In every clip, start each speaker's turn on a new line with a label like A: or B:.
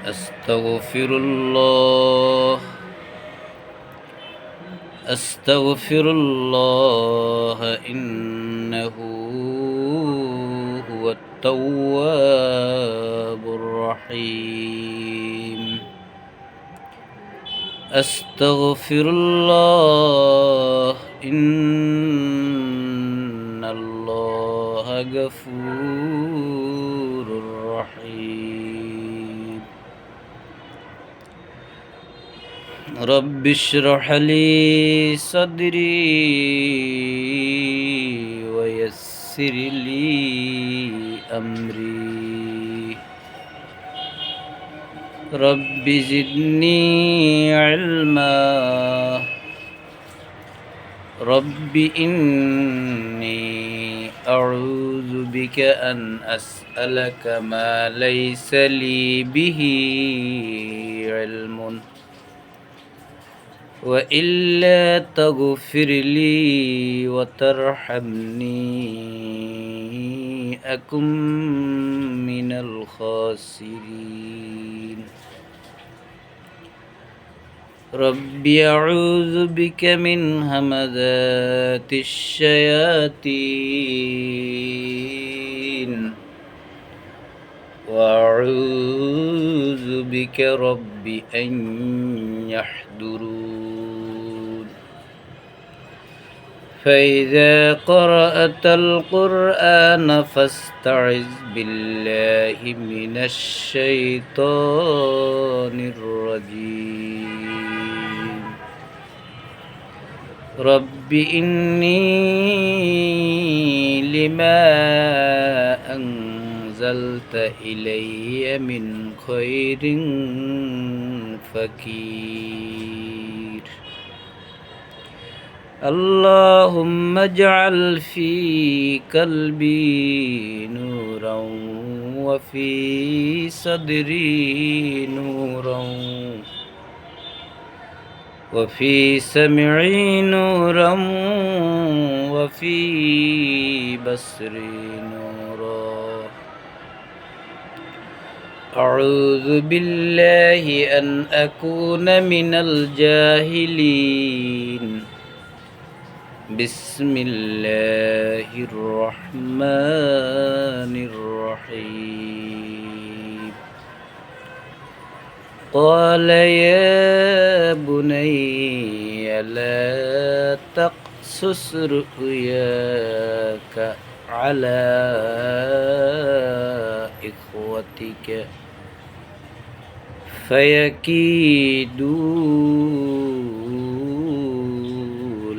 A: أستغفر الله أستغفر الله إنه هو التواب الرحيم. أستغفر الله إن الله غفور رحيم. رب اشرح لي صدري ويسر لي أمري. رب زدني علما. رب إني أعوذ بك أن أسألك ما ليس لي به علم وإلا تغفر لي وترحمني أكن من الخاسرين. رب أعوذ بك من همزات الشياطين وأعوذ بك رب أن يحضرون. فإذا قرأت القرآن فاستعذ بالله من الشيطان الرجيم. رب إني لما أنزلت إلي من خير فقير. اللهم اجعل في قلبي نورا وفي صدري نورا وفي سمعي نورا وفي بصري نورا. أعوذ بالله أن أكون من الجاهلين. بسم الله الرحمن الرحيم. قال يا بني لا تقصص رؤياك على إخوتك فيكيدوا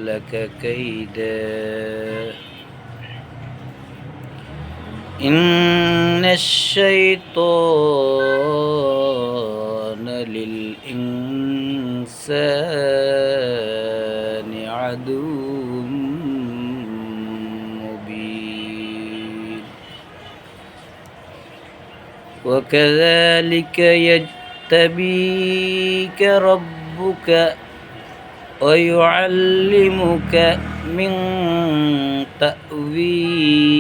A: لك كيدا. إن الشيطان للإنسان عدو مبين. وكذلك يجتبيك ربك ويعلمك من تأويل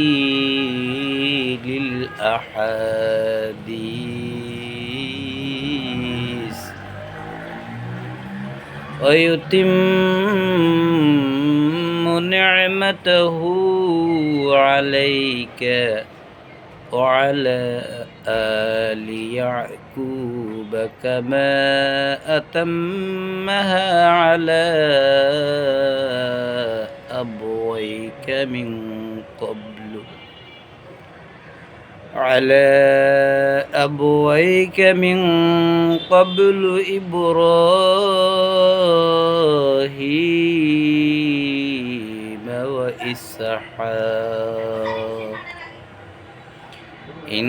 A: الأحاديث ويتم نعمته عليك وعلى آل يعقوب كما أتمها على أبويك من قبل إبراهيم وإسحاق إن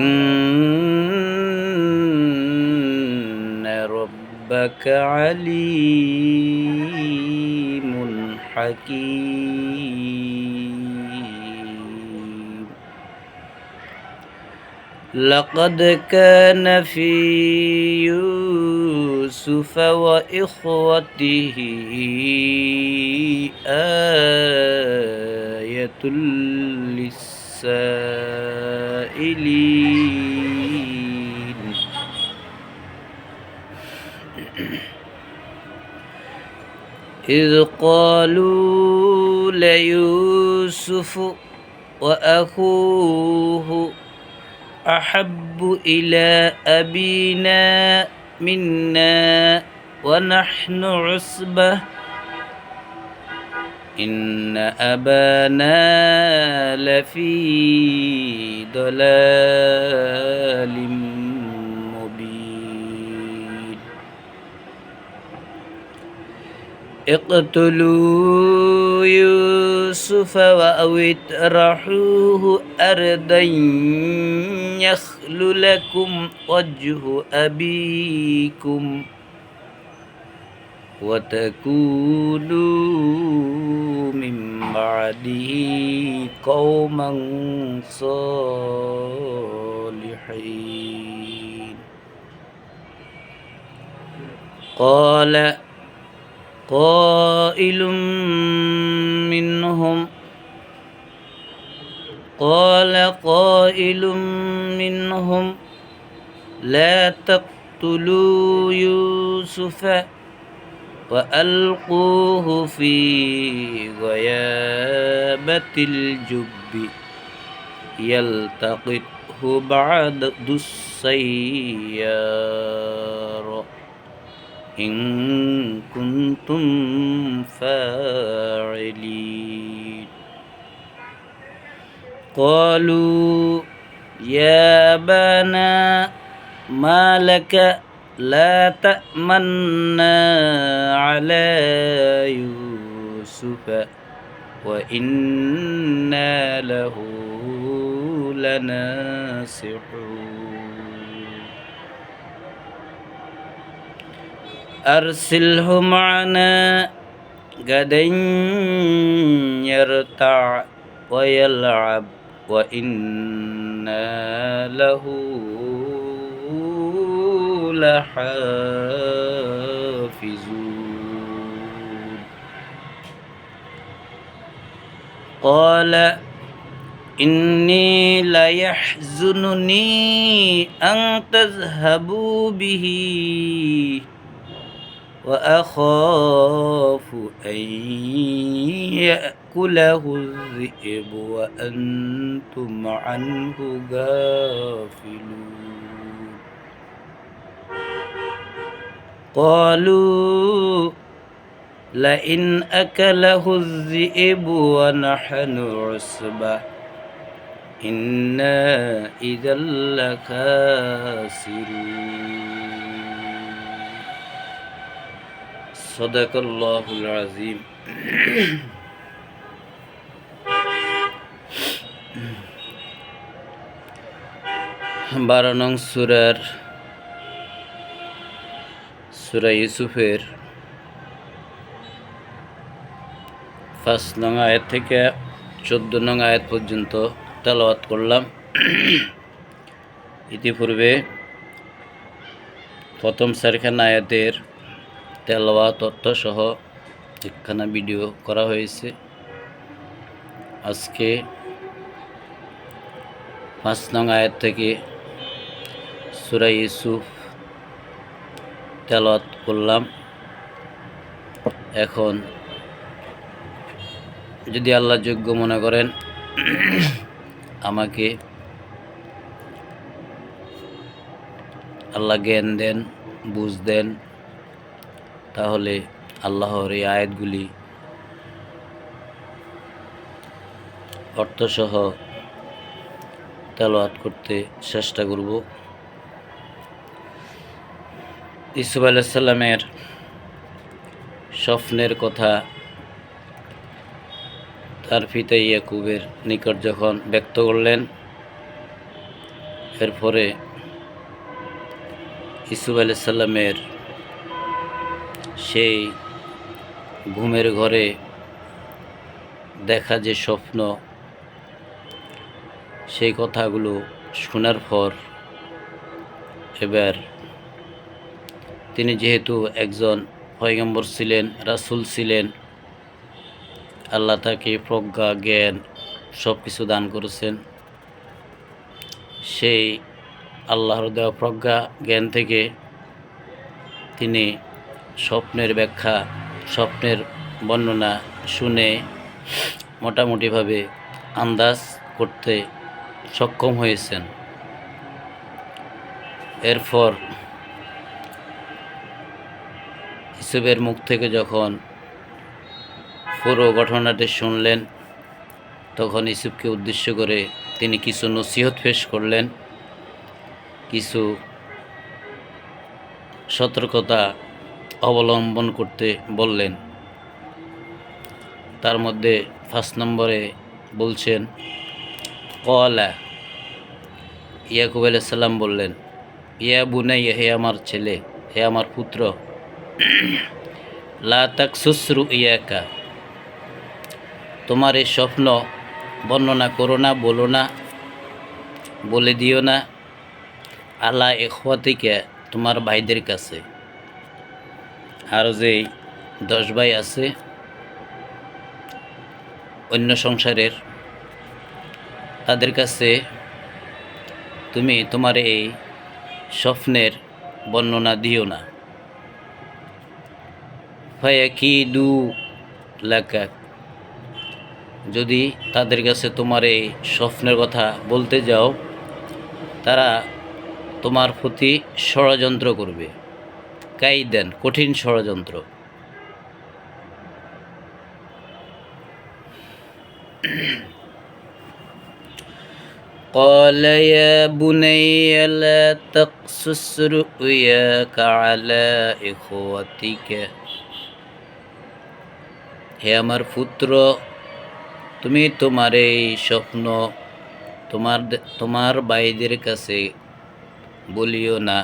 A: ربك عليم حكيم. لقد كان في يوسف وإخوته آية للسائلين. إذ قالوا ليوسف وأخوه أحب إلى أبينا منا ونحن عصبة إن أبانا لفي ضلال مبين اقتلوا يوسف أو اطرحوه أرضا يخل لكم وجه أبيكم وتكونوا من بعده قوما صالحين قال قائل منهم لا تقتلوا يوسف وألقوه في غيابة الجب يلتقطه بعض السيارة إن كنتم فاعلين قالوا يا أبانا ما لك لا تأمنا على يوسف وإنا له لناصحون أرسله معنا غدا يرتع ويلعب وإنا له لحافظون قال إني ليحزنني أن تذهبوا به وأخاف أن يأكله الذئب وأنتم عنه غافلون قالوا لئن أكله الذئب ونحن عصبة إنا إذا لخاسرون صدق الله العظيم 12 নং সূরা ইউসুফের 5 নং আয়াত থেকে 14 নং আয়াত পর্যন্ত তেলাওয়াত করলাম। ইতিপূর্বে প্রথম 4খানা আয়াতের তেলাওয়াত অর্থ সহ একখানা ভিডিও করা হয়েছে। আজকে 5 নং আয়াত থেকে সূরা ইউসুফ তেলাওয়াত করলাম। এখন যদি আল্লাহ যোগ্য মনে করেন আমাকে আল্লাহ জ্ঞান দেন, বুঝ দেন, তাহলে আল্লাহর এই আয়াতগুলি অর্থসহ তেলাওয়াত করতে চেষ্টা করব। ইউসুফ আলাইহিস সালামের স্বপ্নের কথা তার পিতা ইয়াকুবের নিকট যখন ব্যক্ত করলেন, এরপরে ইউসুফ আলাইহিস সালামের সেই ঘুমের ঘরে দেখা যে স্বপ্ন, সেই কথাগুলো শোনার পর এবার তিনি যেহেতু একজন পয়গম্বর ছিলেন, রাসূল ছিলেন, আল্লাহ তাকে প্রজ্ঞা, জ্ঞান সব কিছু দান করেছেন। সেই আল্লাহর দেওয়া প্রজ্ঞা জ্ঞান থেকে তিনি স্বপ্নের ব্যাখ্যা, স্বপ্নের বর্ণনা শুনে মোটামুটিভাবে আন্দাজ করতে সক্ষম হয়েছেন। এরপর ইউসুফের মুখ থেকে যখন পুরো ঘটনাটি শুনলেন, তখন ইউসুফকে উদ্দেশ্য করে তিনি কিছু নসিহত পেশ করলেন, কিছু সতর্কতা অবলম্বন করতে বললেন। তার মধ্যে 5 নম্বরে বলছেন, ক্বালা, ইয়াকুব আলাইহিস সালাম বললেন, ইয়া বুনাইয়া, হে আমার ছেলে, হে আমার পুত্র, লা তাকসুস রুইয়াকা, তোমার এই স্বপ্ন বর্ণনা করো না, বলো না, বলে দিও না, আলা ইখওয়াতিকা, তোমার ভাইদের কাছে। আর যে 10 ভাই আছে অন্য সংসারের, তাদের কাছে তুমি তোমার এই স্বপ্নের বর্ণনা দিও না। ফায়াকিদু লাকা, যদি তাদের কাছে তোমার এই স্বপ্নের কথা বলতে যাও, তারা তোমার প্রতি ষড়যন্ত্র করবে। কাইদান, কঠিন ষড়যন্ত্র। قال يا بني لا تقصص رؤياك على إخوتك, হে আমার পুত্র, তুমি তোমার এই স্বপ্ন তোমার ভাইদের কাছে বলিও না,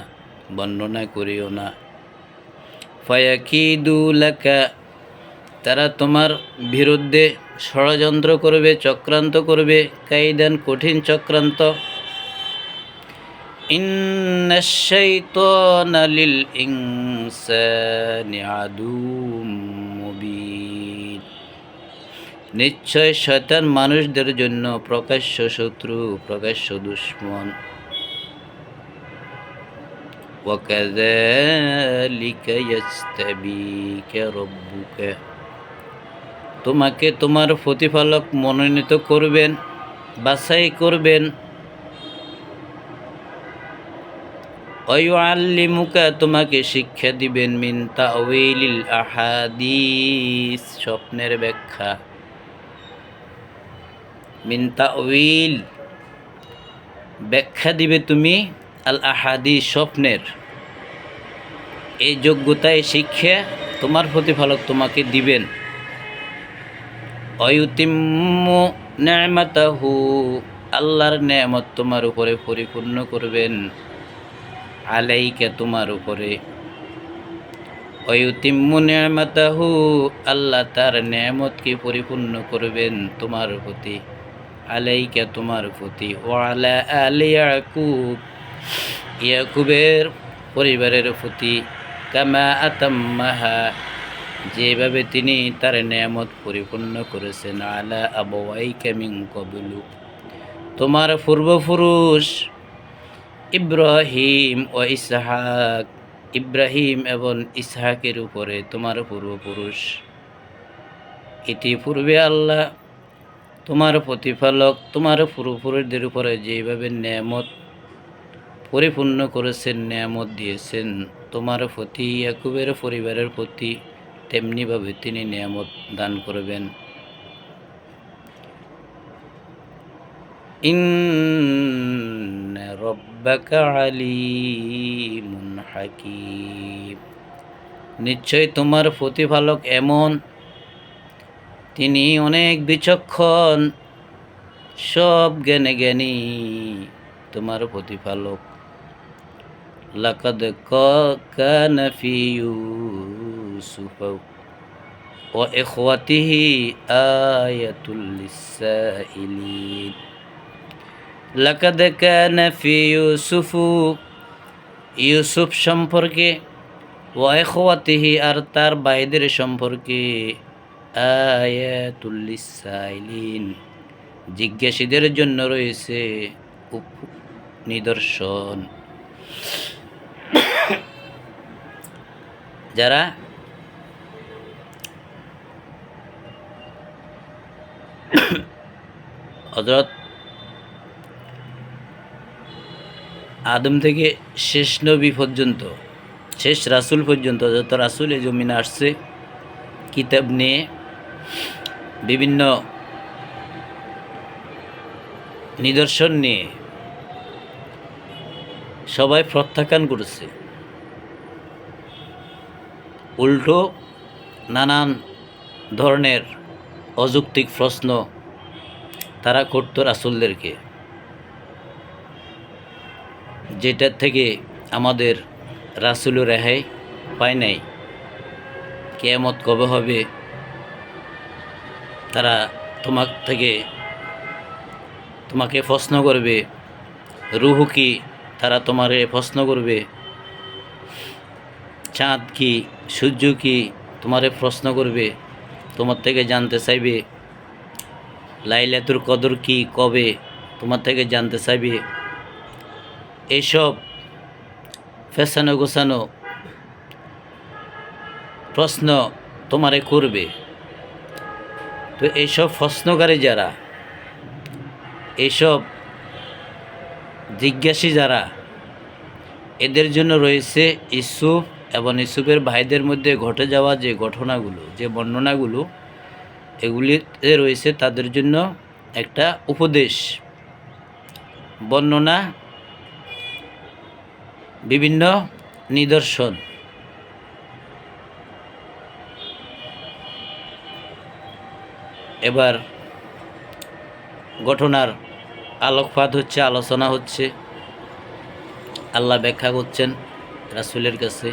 A: বর্ণনা করিও না। ফায়াকিদু লাকা, তারা তোমার বিরুদ্ধে ষড়যন্ত্র করবে, চক্রান্ত করবে। কাইদান, কঠিন চক্রান্ত। ইন্নাশ শাইতানা লিল ইনসানি আদুউম মুবিন, নিশ্চয় শয়তান মানুষদের জন্য প্রকাশ্য শত্রু, প্রকাশ্য দুশমন। ওয়াকাযালিকা ইয়াজতাবীকা রাব্বুকা, তোমাকে তোমার প্রতিপালক মনোনীত করবেন, বাছাই করবেন। ওয়ায়ুআল্লিমুকা, তোমাকে শিক্ষা দিবেন, মিন তাওয়িলিল আহাদিস, স্বপ্নের ব্যাখ্যা। মিন তাওয়িল, ব্যাখ্যা দিবে তুমি, আল আহাদিস, স্বপ্নের। এই যোগ্যতা, এই শিক্ষা তোমার প্রতিপালক তোমাকে দিবেন। অয়ুতিম্মু নি'মাতাহু, আল্লাহর নেয়ামত তোমার উপরে পরিপূর্ণ করবেন। আলাইকা, তোমার উপরে। অয়ুতিম্মু নি'মাতাহু, আল্লাহ তার নেয়ামতকে পরিপূর্ণ করবেন তোমার প্রতি। আলাইকা, তোমার প্রতি। ওয়া আলা আলি ইয়াকুব, ইয়াকুবের পরিবারের প্রতি। কামা আতাম্মাহা, যেভাবে তিনি তার নেয়ামত পরিপূর্ণ করেছেন। আলা আবাওয়াইকা মিন ক্বাবলু, তোমার পূর্বপুরুষ ইব্রাহিম ও ইসহাক, ইব্রাহিম এবং ইসহাকের উপরে তোমার পূর্বপুরুষ। ইতিপূর্বে আল্লাহ তোমার প্রতিপালক তোমার পূর্বপুরুষদের উপরে যেভাবে নেয়ামত পরিপূর্ণ করেছেন, নেয়ামত দিয়েছেন তোমার প্রতি, ইয়াকুবের পরিবারের প্রতি, তেমনিভাবে তিনি নেয়ামত দান করবেন। ইন্না রাব্বাকা আলীমুন হাকীম, নিশ্চয় তোমার প্রতিপালক এমন, তিনি অনেক বিচক্ষণ, সব জ্ঞানে জ্ঞানী তোমার প্রতিপালক। লাকাদ কানা ফি ইউসুফ ওয়া ইখওয়াতিহি আয়াতুল লিসাইলিন, লাকাদ কানা ফি ইউসুফ, ইউসুফ সম্পর্কে, ওয়া ইখওয়াতিহি, আর তার ভাইদের সম্পর্কে, আয়াতুল লিসাইলিন, জিজ্ঞাসীদের জন্য রয়েছে নিদর্শন। যারা হযরত আদম থেকে শেষ নবী পর্যন্ত, শেষ রাসূল পর্যন্ত যত রাসূল এই জমিনে আসছে কিতাব নিয়ে, বিভিন্ন নিদর্শন নিয়ে, সবাই প্রত্যাখ্যান করেছে। উল্টো নানান ধরনের অযৌক্তিক প্রশ্ন তারা করত রাসূলদেরকে, যেটার থেকে আমাদের রাসূলও রেহাই পায় নাই। কিয়ামত কবে হবে, তারা তোমাকে প্রশ্ন করবে, রূহ কি, তারা তোমারে প্রশ্ন করবে, চাঁদ কি, সূর্য কি, তোমারে প্রশ্ন করবে, তোমার থেকে জানতে চাইবে। লাইলাতুল কদর কি, কবে, তোমার থেকে জানতে চাইবে। এইসব ফেসানো গোছানো প্রশ্ন তোমারে করবে। তো এইসব প্রশ্নকারী যারা, এইসব জিজ্ঞাসী যারা, এদের জন্য রয়েছে ইউসুফ এবং ইউসুফের ভাইদের মধ্যে ঘটে যাওয়া যে ঘটনাগুলো, যে বর্ণনাগুলো, এগুলিতে রয়েছে তাদের জন্য একটা উপদেশ, বর্ণনা, বিভিন্ন নিদর্শন। এবার ঘটনার আলোকপাত হচ্ছে, আলোচনা হচ্ছে, আল্লাহ ব্যাখ্যা করছেন রাসূলের কাছে।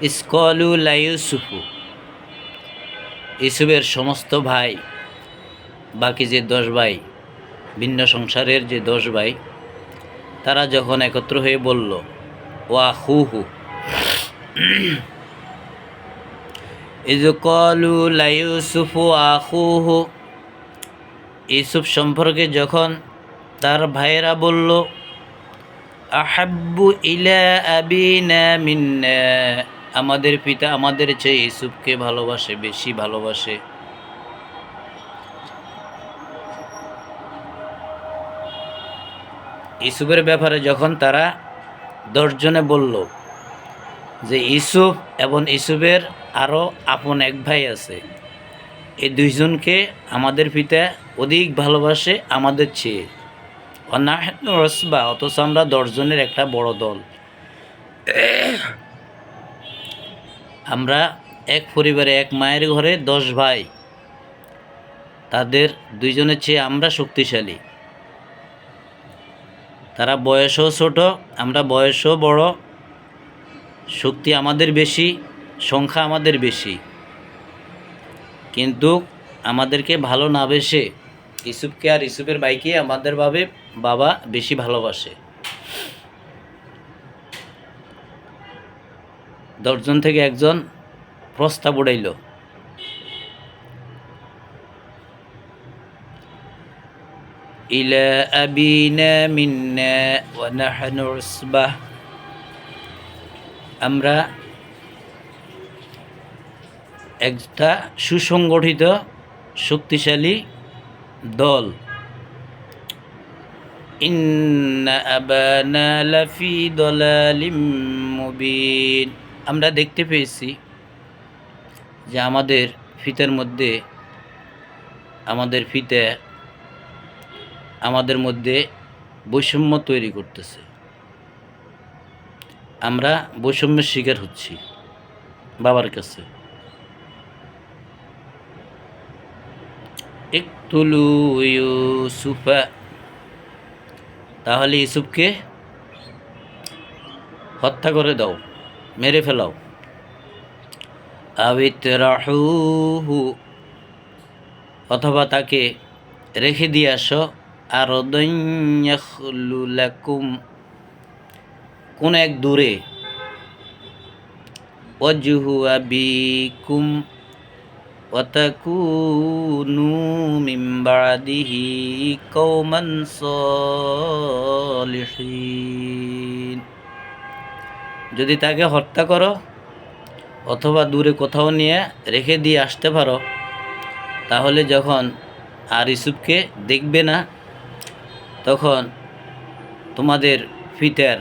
A: ইসকালু লা ইউসুফু, ইউসুফের সমস্ত ভাই, বাকি যে 10 ভাই, ভিন্ন সংসারের যে 10 ভাই, তারা যখন একত্র হয়ে বলল, ওয়া আখুহু, ইয ক্বালু লা ইউসুফু আখুহু, ইউসুফ সম্পর্কে যখন তার ভাইয়েরা বলল, আহাব্বু ইলা আবিনা মিন্না, আমাদের পিতা আমাদের চেয়ে ইউসুফকে ভালোবাসে, বেশি ভালোবাসে। ইউসুফের ব্যাপারে যখন তারা 10 জনে বলল যে ইউসুফ এবং ইউসুফের আরও আপন এক ভাই আছে, এই 2 জনকে আমাদের পিতা অধিক ভালোবাসে আমাদের চেয়ে। অনাহনু রসবা, অথচ আমরা 10 জনের একটা বড় দল, আমরা এক পরিবারে, এক মায়ের ঘরে 10 ভাই, তাদের 2 জনের চেয়ে আমরা শক্তিশালী। তারা বয়সও ছোট, আমরা বয়সও বড়, শক্তি আমাদের বেশি, সংখ্যা আমাদের বেশি, কিন্তু আমাদেরকে ভালো না বেশে ইউসুফকে আর ইউসুফের ভাইকে আমাদের বাবা বেশি ভালোবাসে। 10 জন থেকে একজন প্রস্তাব উঠাইল, ইলা আবিনা মিন্না ওয়া নাহনু উসবাহ, আমরা একটা সুসংগঠিত শক্তিশালী দল। ইন্না আবানা লাফি দালালিম মুবিন, আমরা দেখতে পেয়েছি যে আমাদের পিতার মধ্যে, আমাদের পিতা আমাদের মধ্যে বৈষম্য তৈরি করতেছে, আমরা বৈষম্যের শিকার হচ্ছি বাবার কাছে। ইকতুলু ইউসুফা, তাহলে ইউসুফকে হত্যা করে দাও, মেরে ফেলাও। আবিতরাহুহু, অথবা তাকে রেখে দিয়ে আসো। আরদান ইয়াখলু লাকুম, কোন এক দূরে, ওয়াজহু আবিকুম ওয়া তাকুনু মিন বাদিহি কওমান সালিহিন, যদি তাকে হত্যা করো অথবা দূরে কোথাও নিয়ে রেখে দিয়ে আসতে পারো, তাহলে যখন আর ইউসুফকে দেখবে না, তখন তোমাদের পিতার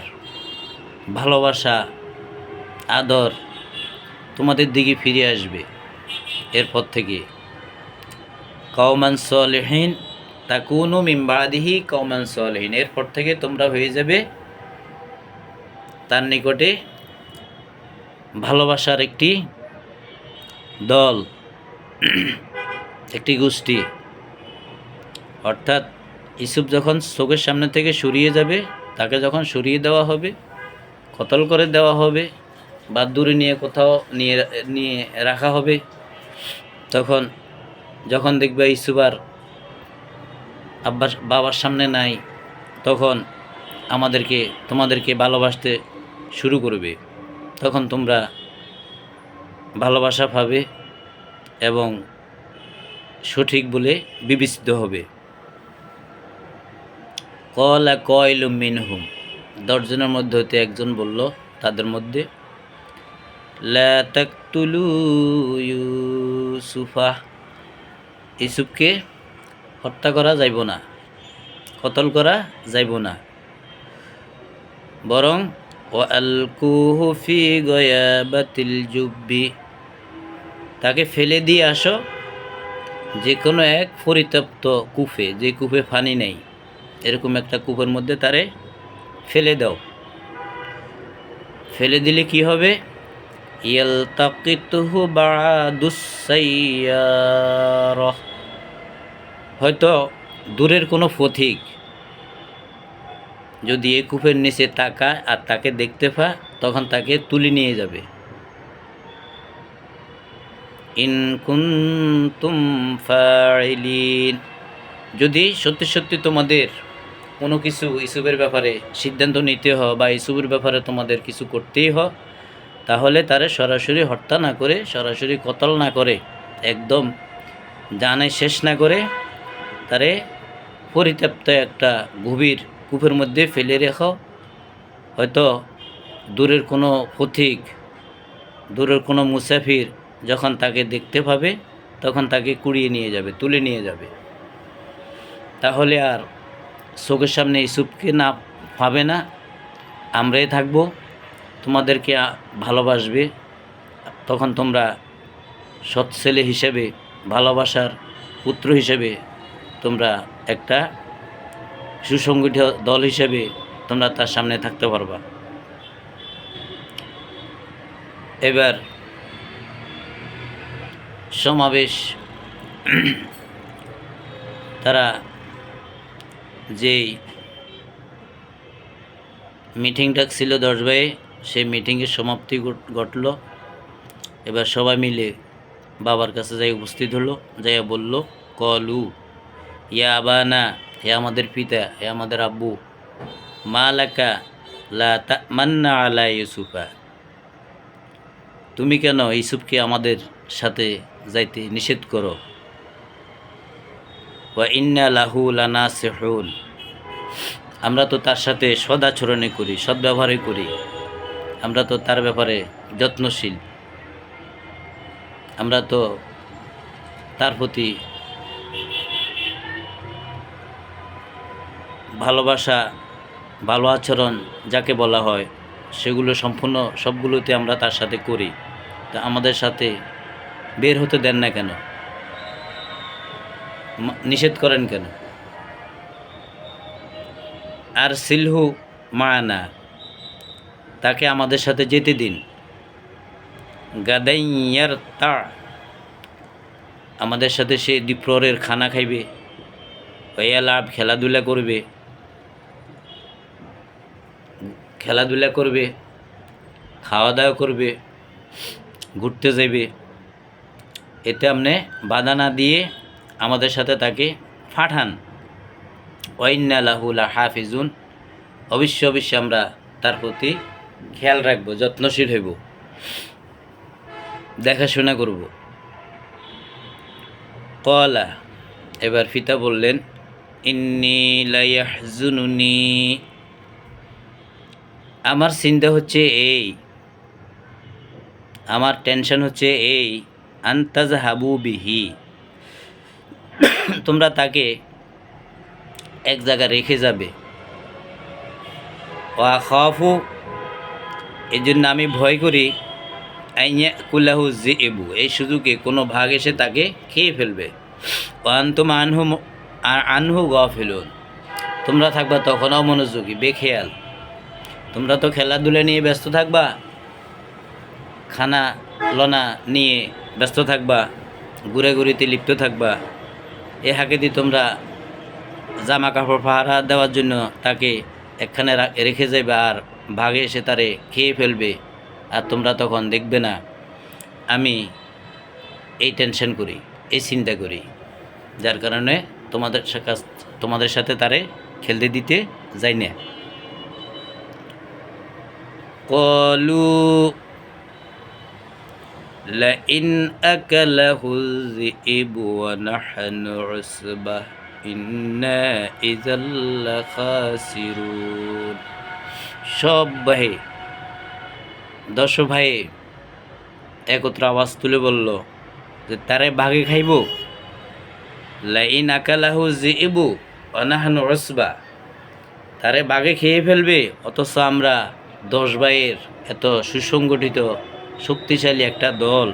A: ভালোবাসা আদর তোমাদের দিকে ফিরে আসবে। এরপর থেকে কওমান সলিহিন তাকুনু মিন বাদিহি কওমান সলিহিন, এরপর থেকে তোমরা হয়ে যাবে তার নিকটে ভালোবাসার একটি দল, একটি গোষ্ঠী। অর্থাৎ ইউসুফ যখন চোখের সামনে থেকে সরিয়ে যাবে, তাকে যখন সরিয়ে দেওয়া হবে, কতল করে দেওয়া হবে বা দূরে নিয়ে কোথাও নিয়ে নিয়ে রাখা হবে, তখন যখন দেখবে ইউসুফ আর বাবার সামনে নাই, তখন তোমাদেরকে ভালোবাসতে শুরু করবে। তখন তোমরা ভালোবাসা পাবে এবং সঠিক বলে বিবেচিত হবে। ক্বালা কায়লুম মিনহুম, 10 জনের মধ্যে হতে একজন বলল তাদের মধ্যে, লা তাকতুলু ইউসুফা, ইউসুফকে হত্যা করা যাইব না, কতল করা যাইব না, বরং ওয়ালকুহু ফি গয়াবাতিল জুব্বি, তাকে ফেলে দিয়ে আসো যে কোনো এক পরিত্যক্ত কূপে, যে কূপে পানি নেই, এরকম একটা কূপের মধ্যে তারে ফেলে দাও। ফেলে দিলে কি হবে? ইয়ালতাকিতুহু বা'দুস সাইয়ারা, হয়তো দূরের কোনো পথিক যদি এই কূপের নিচে তাকায় আর তাকে দেখতে পায়, তখন তাকে তুলে নিয়ে যাবে। ইন কুনতুম ফাইলিন, যদি সত্যি সত্যি তোমাদের কোনো কিছু ইউসুফের ব্যাপারে সিদ্ধান্ত নিতে হয় বা ইউসুফের ব্যাপারে তোমাদের কিছু করতেই হয়, তাহলে তারে সরাসরি হত্যা না করে, সরাসরি কতল না করে, একদম জানে শেষ না করে, তারে পরিত্যক্ত একটা গভীর কূপের মধ্যে ফেলে রেখো। হয়তো দূরের কোনো পথিক, দূরের কোনো মুসাফির যখন তাকে দেখতে পাবে, তখন তাকে কুড়িয়ে নিয়ে যাবে, তুলে নিয়ে যাবে। তাহলে আর চোখের সামনে ইউসুফকে না পাবে না, আমরাই থাকবো, তোমাদেরকে ভালোবাসবে। তখন তোমরা সৎ ছেলে হিসেবে, ভালোবাসার পুত্র হিসেবে, তোমরা একটা সুসংগঠিত দল হিসেবে তোমরা তার সামনে থাকতে পারবা। এবার সমাবেশ, তারা যেই মিটিং ডাকছিল 10 ভাই, সেই মিটিংয়ের সমাপ্তি ঘটল। এবার সবাই মিলে বাবার কাছে যাই উপস্থিত হলো, যাইয়া বলল, কলু ইয়া আবানা, হে আমাদের পিতা, হে আমাদের আব্বু, মা লাকা লা তামান্না আলা ইউসুফা, তুমি কেন ইউসুফকে আমাদের সাথে যাইতে নিষেধ করো? ওয়া ইন্না লাহু লানাসিহুন, আমরা তো তার সাথে সদাচরণে করি, সদ্ব্যবহারই করি, আমরা তো তার ব্যাপারে যত্নশীল, আমরা তো তার প্রতি ভালোবাসা, ভালো আচরণ যাকে বলা হয়, সেগুলো সম্পূর্ণ সবগুলোতে আমরা তার সাথে করি। তা আমাদের সাথে বের হতে দেন না কেন, নিষেধ করেন কেন? আর সিলহু মানা, তাকে আমাদের সাথে যেতে দিন। গাদাইয়ার তা, আমাদের সাথে সে দুপুরের খানা খাইবে, লাভ খেলাধুলা করবে, খেলাধুলা করবে, খাওয়া দাওয়া করবে, ঘুরতে যাবে। এতে আপনি বাধা না দিয়ে আমাদের সাথে তাকে পাঠান। ওয়াইন্না লাহু লাহাফিজুন, অবশ্যই আমরা তার প্রতি খেয়াল রাখবো, যত্নশীল হইব, দেখাশোনা করব। ক্বালা, এবার পিতা বললেন, ইন্নী লা ইয়াহজুনুনি, আমার চিন্তা হচ্ছে এই, আমার টেনশন হচ্ছে এই, আনতাযহাবু বিহি, তোমরা তাকে এক জায়গায় রেখে যাবে। ওয়া খাফু, এই জন্য আমি ভয় করি, আইয়া কুল্লাহু যিবু, এই সুযোগে কোনো ভাগ এসে তাকে খেয়ে ফেলবে। ওয়া আনতুম আনহু গাফিলুন, তোমরা থাকবা তখন অমনোযোগী, বেখেয়াল। তোমরা তো খেলাধুলা নিয়ে ব্যস্ত থাকবা, খানা লনা নিয়ে ব্যস্ত থাকবা, ঘুরাঘুরিতে লিপ্ত থাকবা। এ হাঁকে দিয়ে তোমরা জামা কাপড় পাহারা দেওয়ার জন্য তাকে একখানে রেখে যাবে, আর ভাগে এসে তারে খেয়ে ফেলবে, আর তোমরা তখন দেখবে না। আমি এই টেনশন করি, এই চিন্তা করি, যার কারণে তোমাদের সাথে তারে খেলতে দিতে যাই না। কলু লাইন আকালাহুল যিবু ওয়া নাহনু উসবাহ ইন্না ইযাল লাখাসিরুন। সব ভাই 10 ভাই একত্র আওয়াজ তুলে বলল যে তারে ভাগে খাইব। লাইন আকালাহু যিবু ওয়া নাহনু উসবাহ, তারে বাঘে খেয়ে ফেলবে, অথচ আমরা 10 ভাইয়ের এত সুসংগঠিত শক্তিশালী একটা দল,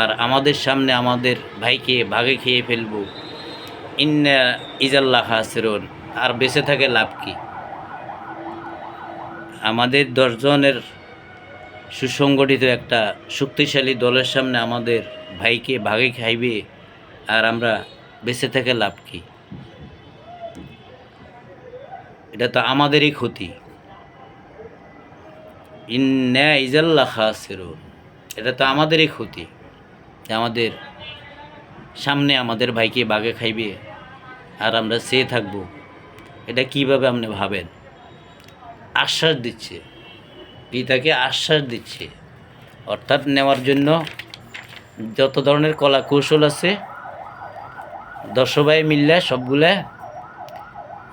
A: আর আমাদের সামনে আমাদের ভাইকে ভাগে খেয়ে ফেলব। ইন্না ইযাল লাখাসিরুন, আর বেঁচে থাকে লাভ কি? আমাদের 10 জনের সুসংগঠিত একটা শক্তিশালী দলের সামনে আমাদের ভাইকে ভাগে খাইবে, আর আমরা বেঁচে থেকে লাভ কি? এটা তো আমাদেরই ক্ষতি। ইন্না ইযাল লাখাসিরুন, এটা তো আমাদেরই ক্ষতি যে আমাদের সামনে আমাদের ভাইকে বাঘে খাইবে আর আমরা চেয়ে থাকব। এটা কিভাবে আপনি ভাবেন? আশ্বাস দিচ্ছে, পিতাকে আশ্বাস দিচ্ছে, অর্থাৎ নেওয়ার জন্য যত ধরনের কলা কৌশল আছে 10 ভাই মিল্লা সবগুলা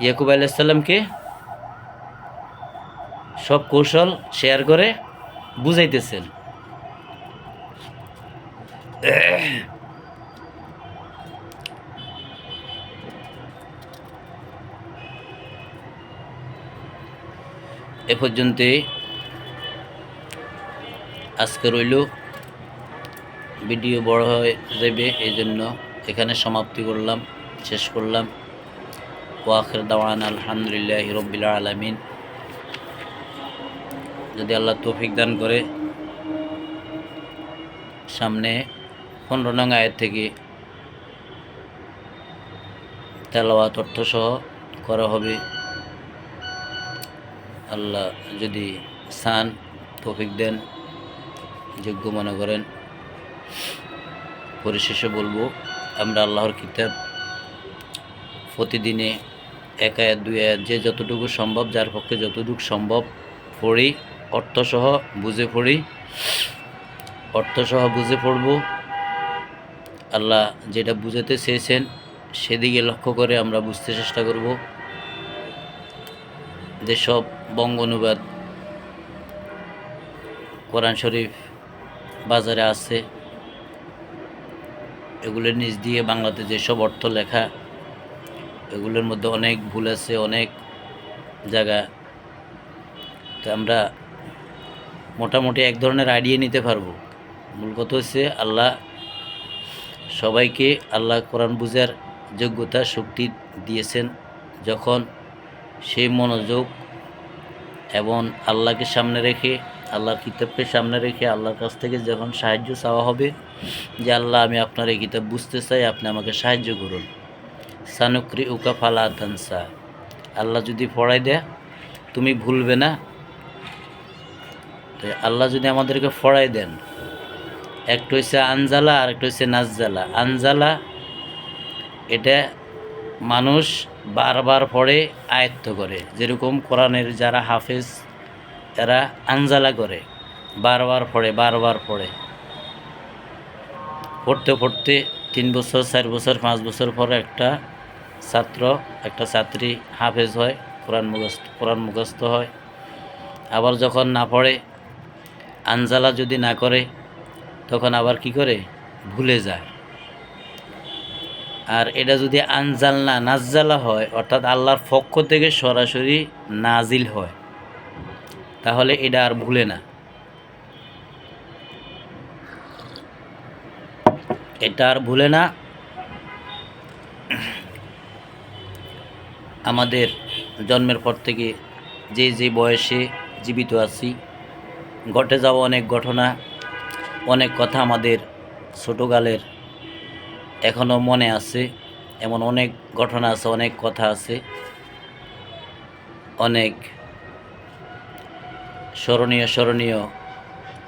A: ইয়াকুব আলাইহিস সালামকে সব কৌশল শেয়ার করে বুঝাইতেছেন। এ পর্যন্তই আজকে রইল, ভিডিও বড় হয়ে যাবে, এই জন্য এখানে সমাপ্তি করলাম, শেষ করলাম। ওয়া আখির দাওয়ানা আলহামদুলিল্লাহি রাব্বিল আলামিন। যদি আল্লাহ তৌফিক দান করে সামনে 15 নং আয়াত থেকে তেলাওয়াত অর্থসহ করা হবে। আল্লাহ যদি চান, তৌফিক দেন, যোগ্য মনে করেন। পরিশেষে বলবো, আমরা আল্লাহর কিতাব প্রতিদিনে 1 আয়াত 2 আয়াত যে যতটুকু সম্ভব, যার পক্ষে যতটুকু সম্ভব পড়ি, অর্থসহ বুঝে পড়ি, অর্থসহ বুঝে পড়ব। আল্লাহ যেটা বুঝাতে চেয়েছেন সেদিকে লক্ষ্য করে আমরা বুঝতে চেষ্টা করব। যেসব বঙ্গ অনুবাদ কোরআন শরীফ বাজারে আছে, এগুলোর নিচ দিয়ে বাংলাতে যেসব অর্থ লেখা, এগুলোর মধ্যে অনেক ভুল আছে, অনেক জায়গা। তো আমরা মোটামুটি এক ধরনের আইডিয়া নিতে পারবো। মূল কথা হচ্ছে আল্লাহ সবাইকে আল্লাহ কোরআন বুঝার যোগ্যতা শক্তি দিয়েছেন। যখন সেই মনোযোগ এবং আল্লাহকে সামনে রেখে, আল্লাহর কিতাবকে সামনে রেখে আল্লাহর কাছ থেকে যখন সাহায্য চাওয়া হবে যে আল্লাহ আমি আপনার এই কিতাব বুঝতে চাই, আপনি আমাকে সাহায্য করুন। সানুক্রি উকা ফালা তানসা, আল্লাহ যদি পড়াই দেয় তুমি ভুলবে না। তো আল্লাহ যদি আমাদেরকে পড়াই দেন, একটা হচ্ছে আনজালা আর একটা হচ্ছে নাজ্জালা। আনজালা এটা মানুষ বারবার পড়ে আয়ত্ত করে, যেরকম কোরআনের যারা হাফেজ এরা আনজালা করে, বারবার পড়ে পড়তে পড়তে 3 বছর 4 বছর 5 বছর পরে একটা ছাত্র একটা ছাত্রী হাফেজ হয়, কোরআন মুখস্থ হয়। আবার যখন না পড়ে, আনজালা যদি না করে, তখন আবার কি করে? ভুলে যায়। আর এটা যদি আনজালনা নাজ্জালা হয়, অর্থাৎ আল্লাহর পক্ষ থেকে সরাসরি নাজিল হয়, তাহলে এটা আর ভুলে না। এটা আর ভুলে না। আমাদের জন্মের পর থেকে যে বয়সে জীবিত আছি, ঘটে যাওয়া অনেক ঘটনা, অনেক কথা আমাদের ছোটোকালের এখনও মনে আছে। এমন অনেক ঘটনা আছে, অনেক কথা আছে, অনেক স্মরণীয়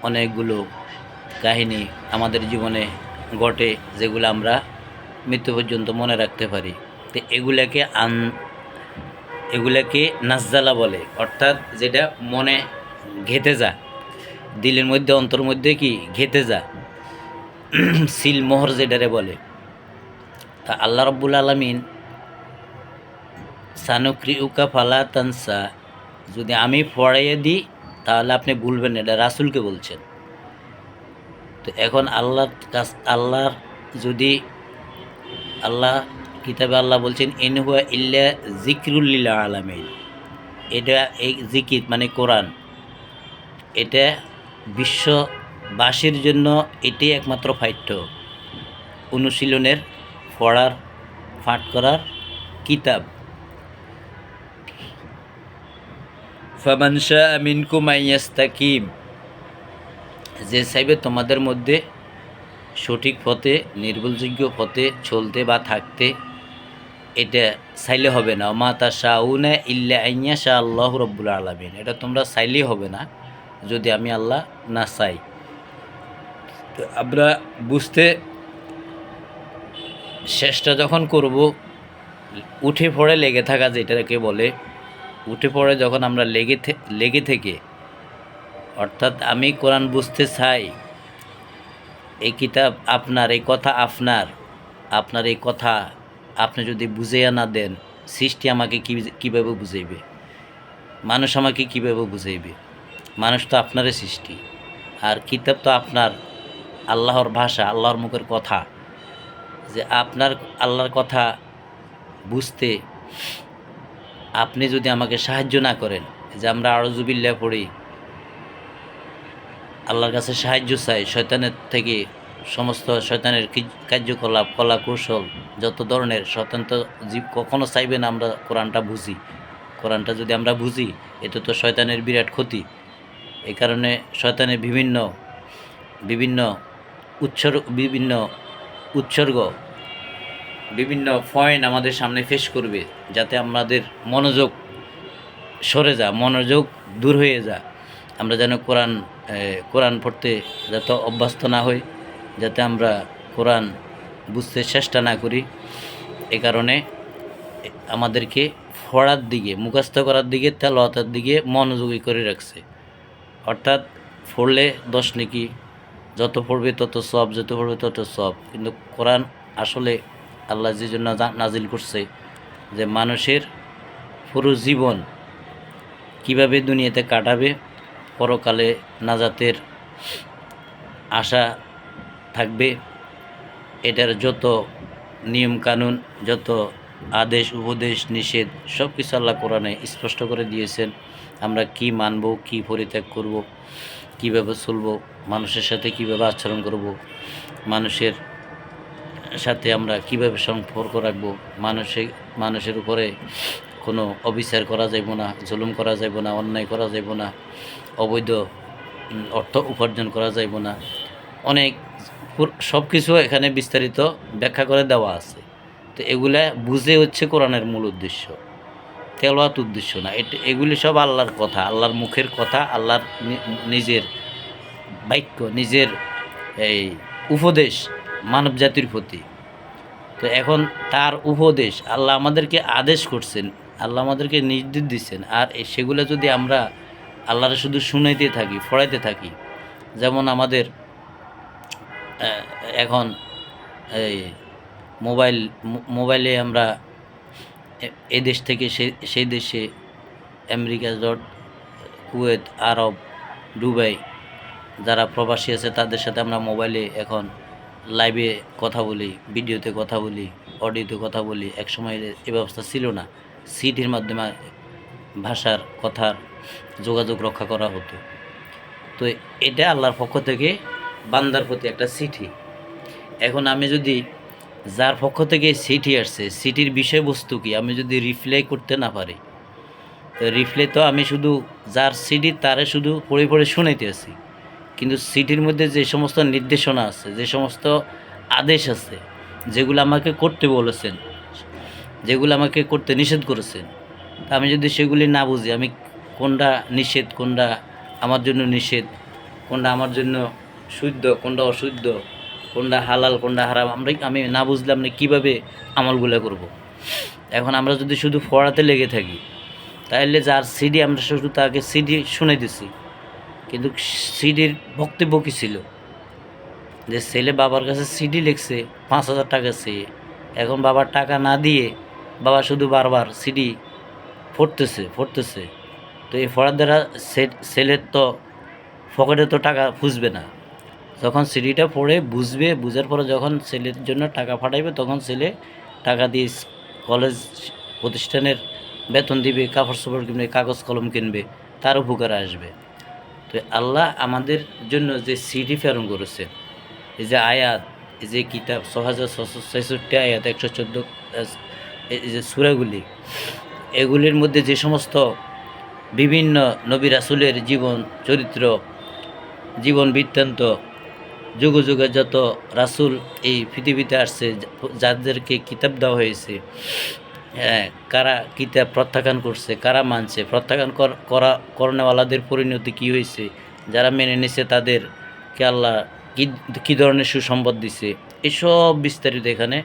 A: অনেকগুলো কাহিনী আমাদের জীবনে ঘটে, যেগুলো আমরা মৃত্যু পর্যন্ত মনে রাখতে পারি। তো এগুলাকে নাজ্জালা বলে, অর্থাৎ যেটা মনে ঘেঁটে যা, দিলের মধ্যে অন্তর মধ্যে কি ঘেঁটে যা, সিলমোহর যেটারে বলে। তা আল্লাহ রাব্বুল আলামিন সানুক্রিউকা ফালা তানসা, যদি আমি পড়াইয়ে দিই তাহলে আপনি ভুলবেন, এটা রাসূলকে বলছেন। তো এখন আল্লাহর যদি আল্লাহ কিতাবে আল্লাহ বলছেন ইন হুয়া ইল্লা যিকরুল লিল আলামিন, এটা এই জিকির মানে কোরআন, এটা বিশ্ববাসীর জন্য এটাই একমাত্র পাঠ্য, অনুশীলনের, পড়ার, পাঠ করার কিতাব। ফামান শাআ মিনকুম আইয়াস্তাকিম, যে চাইবে তোমাদের মধ্যে সঠিক পথে, নির্ভুলযোগ্য পথে চলতে বা থাকতে, এটা চাইলে হবে না। মা তাশাউনা ইল্লা আইয়াশা আল্লাহু রাব্বুল আলামিন, এটা তোমরা চাইলেই হবে না যদি আমি আল্লাহ না চাই। তো আমরা বুঝতে চেষ্টা যখন করব, উঠে পড়ে লেগে থাকা যেটাকে বলে, উঠে পড়ে যখন আমরা লেগে থেকে, অর্থাৎ আমি কোরআন বুঝতে চাই, এই কিতাব আপনার, এই কথা আপনার এই কথা আপনি যদি বুঝাইয়া না দেন, সৃষ্টি আমাকে কীভাবে বুঝাইবে? মানুষ আমাকে কীভাবে বুঝাইবে? মানুষ তো আপনারই সৃষ্টি, আর কিতাব তো আপনার আল্লাহর ভাষা, আল্লাহর মুখের কথা। যে আপনার আল্লাহর কথা বুঝতে আপনি যদি আমাকে সাহায্য না করেন, যে আমরা আউযুবিল্লাহ পড়ি, আল্লাহর কাছে সাহায্য চাই শয়তানের থেকে, সমস্ত শয়তানের কার্যকলাপ, কলা কৌশল, যত ধরনের শয়তান তো কখনো চাইবে না আমরা কোরআনটা বুঝি। কোরআনটা যদি আমরা বুঝি, এতে তো শয়তানের বিরাট ক্ষতি। এই কারণে শয়তানের বিভিন্ন উৎসর্গ, বিভিন্ন পয়েন্ট আমাদের সামনে ফেস করবে, যাতে আমাদের মনোযোগ সরে যা, মনোযোগ দূর হয়ে যা, আমরা যেন কোরআন পড়তে যাতে অভ্যস্ত না হই, যাতে আমরা কোরআন বুঝতে চেষ্টা না করি। এ কারণে আমাদেরকে পড়ার দিকে, মুখস্থ করার দিকে, তেলাওয়াতের দিকে মনোযোগী করে রাখছে। অর্থাৎ পড়লে 10 নেকি, যত পড়বে তত সব, যত পড়বে তত সব। কিন্তু কোরআন আসলে আল্লাহ যে জন্য নাজিল করছে, যে মানুষের পুরো জীবন কিভাবে দুনিয়াতে কাটাবে, পরকালে নাজাতের আশা থাকবে, এটার যত নিয়ম কানুন, যত আদেশ উপদেশ নিষেধ, সব কিছু আল্লাহ কোরআনে স্পষ্ট করে দিয়েছেন। আমরা কি মানব, কি পরিত্যাগ করব, কীভাবে চলব, মানুষের সাথে কীভাবে আচরণ করব, মানুষের সাথে আমরা কিভাবে সম্পর্ক রাখব, মানুষের উপরে কোনো অবিচার করা যাইব না, জুলুম করা যাইব না, অন্যায় করা যাইব না, অবৈধ অর্থ উপার্জন করা যাইব না। অনেক সব কিছু এখানে বিস্তারিত ব্যাখ্যা করে দেওয়া আছে। তো এগুলা বুঝে হচ্ছে কোরআনের মূল উদ্দেশ্য, তেলাওয়াত উদ্দেশ্য না। এগুলি সব আল্লাহর কথা, আল্লাহর মুখের কথা, আল্লাহর নিজের বাক্য, নিজের এই উপদেশ মানব জাতির প্রতি। তো এখন তার উপদেশ আল্লাহ আমাদেরকে আদেশ করছেন, আল্লাহ আমাদেরকে নির্দেশ দিচ্ছেন, আর সেগুলো যদি আমরা আল্লাহরে শুধু শুনাইতে থাকি, পড়াইতে থাকি, যেমন আমাদের এখন এই মোবাইলে আমরা এই দেশ থেকে সেই দেশে, আমেরিকা, কুয়েত, আরব, দুবাই, যারা প্রবাসী আছে তাদের সাথে আমরা মোবাইলে এখন লাইভে কথা বলি, ভিডিওতে কথা বলি, অডিওতে কথা বলি, একসময় এ ব্যবস্থা ছিল না। সিডির মাধ্যমে ভাষার কথার যোগাযোগ রক্ষা করা হতো। তো এটা আল্লাহর পক্ষ থেকে বান্দার প্রতি একটা চিঠি। এখন আমি যদি যার পক্ষ থেকে চিঠি আসছে, চিঠির বিষয়বস্তু কি আমি যদি রিপ্লাই করতে না পারি, তো রিপ্লাই তো আমি শুধু যার সিডি তারে শুধু পড়ে পড়ে শুনাইতে আছি, কিন্তু সিটির মধ্যে যে সমস্ত নির্দেশনা আছে, যে সমস্ত আদেশ আছে, যেগুলো আমাকে করতে বলেছেন, যেগুলো আমাকে করতে নিষেধ করেছেন, তা আমি যদি সেগুলি না বুঝি, আমি কোনটা নিষেধ, কোনটা আমার জন্য নিষেধ, কোনটা আমার জন্য শুদ্ধ, কোনটা অশুদ্ধ, কোনটা হালাল, কোনটা হারাম, আমি না বুঝলে আমরা কীভাবে আমলগুলো করব। এখন আমরা যদি শুধু পড়াতে লেগে থাকি, তাহলে যার সিডি আমরা শুধু তাকে সিডি শুনে দিছি, কিন্তু সিডির বক্তব্য কী ছিল, যে ছেলে বাবার কাছে সিডি লিখছে 5,000 টাকা চেয়ে, এখন বাবার টাকা না দিয়ে বাবা শুধু বারবার সিডি পড়তেছে। তো এই পড়ার দ্বারা ছেলের তো পকেটে তো টাকা খুঁজবে না। যখন সিডিটা পড়ে বুঝবে, বুঝার পরে যখন ছেলের জন্য টাকা পাঠাইবে, তখন ছেলে টাকা দিয়ে কলেজ প্রতিষ্ঠানের বেতন দিবে, কাপড় চোপড় কিনবে, কাগজ কলম কিনবে, তার উপকারে আসবে। তো আল্লাহ আমাদের জন্য যে সিডি প্রেরণ করেছে, এই যে আয়াত, এই যে কিতাব 6,666 আয়াত, 114 এই যে সূরাগুলি, এগুলির মধ্যে যে সমস্ত বিভিন্ন নবী রাসূলের জীবন চরিত্র, জীবন বৃত্তান্ত, যুগে যুগে যত রাসূল এই পৃথিবীতে আসছে, যাদেরকে কিতাব দেওয়া হয়েছে, হ্যাঁ, কারা কিতাব প্রত্যাখ্যান করছে, কারা মানছে, প্রত্যাখ্যান করনেওয়ালাদের পরিণতি কী হয়েছে, যারা মেনে নিছে তাদেরকে আল্লাহ কী ধরনের সুসম্পদ দিছে, এসব বিস্তারিত এখানে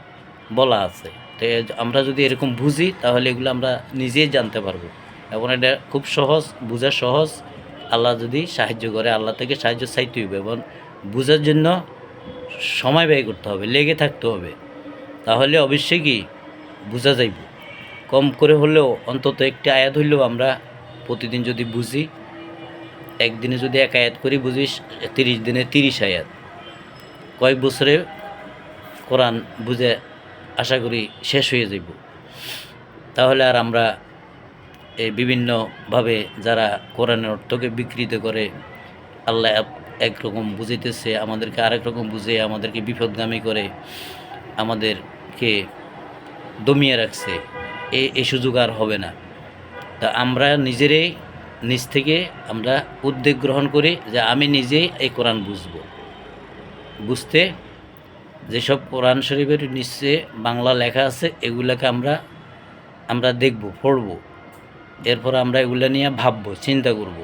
A: বলা আছে। তো আমরা যদি এরকম বুঝি, তাহলে এগুলো আমরা নিজেই জানতে পারবো। এবং এটা খুব সহজ, বোঝা সহজ। আল্লাহ যদি সাহায্য করে, আল্লাহ থেকে সাহায্য চাইতে হবে এবং বোঝার জন্য সময় ব্যয় করতে হবে, লেগে থাকতে হবে, তাহলে অবশ্যই কি বোঝা যাইব। কম করে হলেও অন্তত একটি আয়াত হইলেও আমরা প্রতিদিন যদি বুঝি, একদিনে যদি 1 আয়াত করি বুঝি, 30 দিনে 30 আয়াত, কয়েক বছরে কোরআন বুঝে আশা করি শেষ হয়ে যাইব। তাহলে আর আমরা এই বিভিন্নভাবে যারা কোরআনের অর্থকে বিকৃত করে, আল্লাহ একরকম বুঝাইতেছে, আমাদেরকে আরেক রকম বুঝে আমাদেরকে বিপদগামী করে, আমাদেরকে দমিয়ে রাখছে, এই সুযোগ আর হবে না। তা আমরা নিজেরাই নিজ থেকে আমরা উদ্যোগ গ্রহণ করি যে আমি নিজেই এই কোরআন বুঝতে যেসব কোরআন শরীফের নিচে বাংলা লেখা আছে, এগুলোকে আমরা দেখব, পড়ব, এরপর আমরা এগুলো নিয়ে ভাববো, চিন্তা করব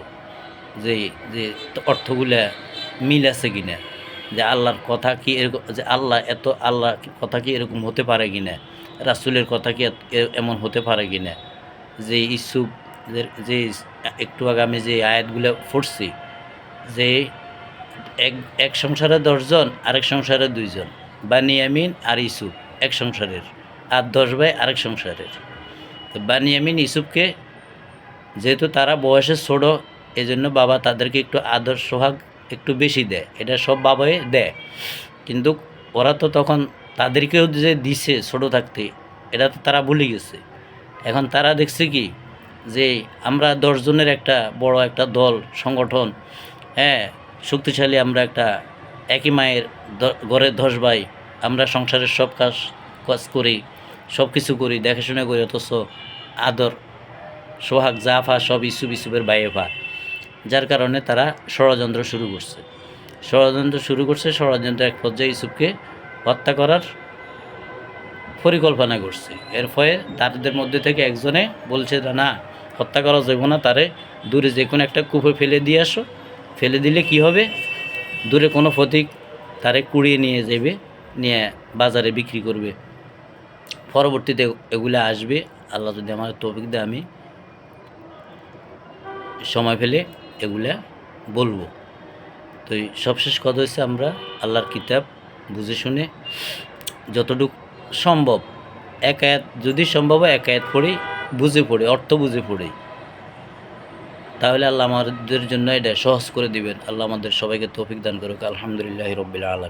A: যে যে অর্থগুলা মিল আছে কিনা, যে আল্লাহর কথা কি এরকম, যে আল্লাহ কথা কি এরকম হতে পারে কিনা, রাসূলের কথা কি এমন হতে পারে কিনা, যে ইউসুফ যে একটু আগে আমি যে আয়াতগুলো পড়ছি, যে এক সংসারে 10 জন, আরেক সংসারে 2 জন, বানিয়ামিন আর ইউসুফ এক সংসারের, আর 10 ভাই আরেক সংসারের। তো বানিয়ামিন ইউসুফকে যেহেতু তারা বয়সে ছোট, এজন্য বাবা তাদেরকে একটু আদর সোহাগ একটু বেশি দেয়, এটা সব বাবাই দেয়, কিন্তু ওরা তো তখন তাদেরকেও যে দিছে ছোট থাকতে, এটা তো তারা ভুলে গেছে। এখন তারা দেখছে কি, যে আমরা 10 জনের একটা বড় একটা দল, সংগঠন, হ্যাঁ, শক্তিশালী, আমরা একটা একই মায়ের ঘরের 10 ভাই, আমরা সংসারের সব কাজ করি, সব কিছু করি, দেখাশোনা করি, অথচ আদর সোহাগ জাফা সব ইউসুফের বাইফা, যার কারণে তারা ষড়যন্ত্র শুরু করছে। ষড়যন্ত্র এক পর্যায়ে ইউসুফকে হত্যা করার পরিকল্পনা করছে। এর ফলে তাদের মধ্যে থেকে একজনে বলছে, না, হত্যা করা যাবে না, তারে দূরে যে কোনো একটা কূপে ফেলে দিয়ে আসো, ফেলে দিলে কি হবে, দূরে কোনো ফতিক তারে কুড়িয়ে নিয়ে যাবে, নিয়ে বাজারে বিক্রি করবে। পরবর্তীতে এগুলো আসবে, আল্লাহ যদি আমার তৌফিক দেয়, আমি সময় পেলে এগুলা বলবো। তো সবশেষ কথা হচ্ছে, আমরা আল্লাহর কিতাব বুঝে শুনে যতটুকু সম্ভব 1 আয়াত, যদি সম্ভব হয় 1 আয়াত পড়ি, বুঝে পড়ি, অর্থ বুঝে পড়ি, তাহলে আল্লাহ আমাদের জন্য এটা সহজ করে দিবেন। আল্লাহ আমাদের সবাইকে তৌফিক দান করুক। আলহামদুলিল্লাহি রাব্বিল আলামিন।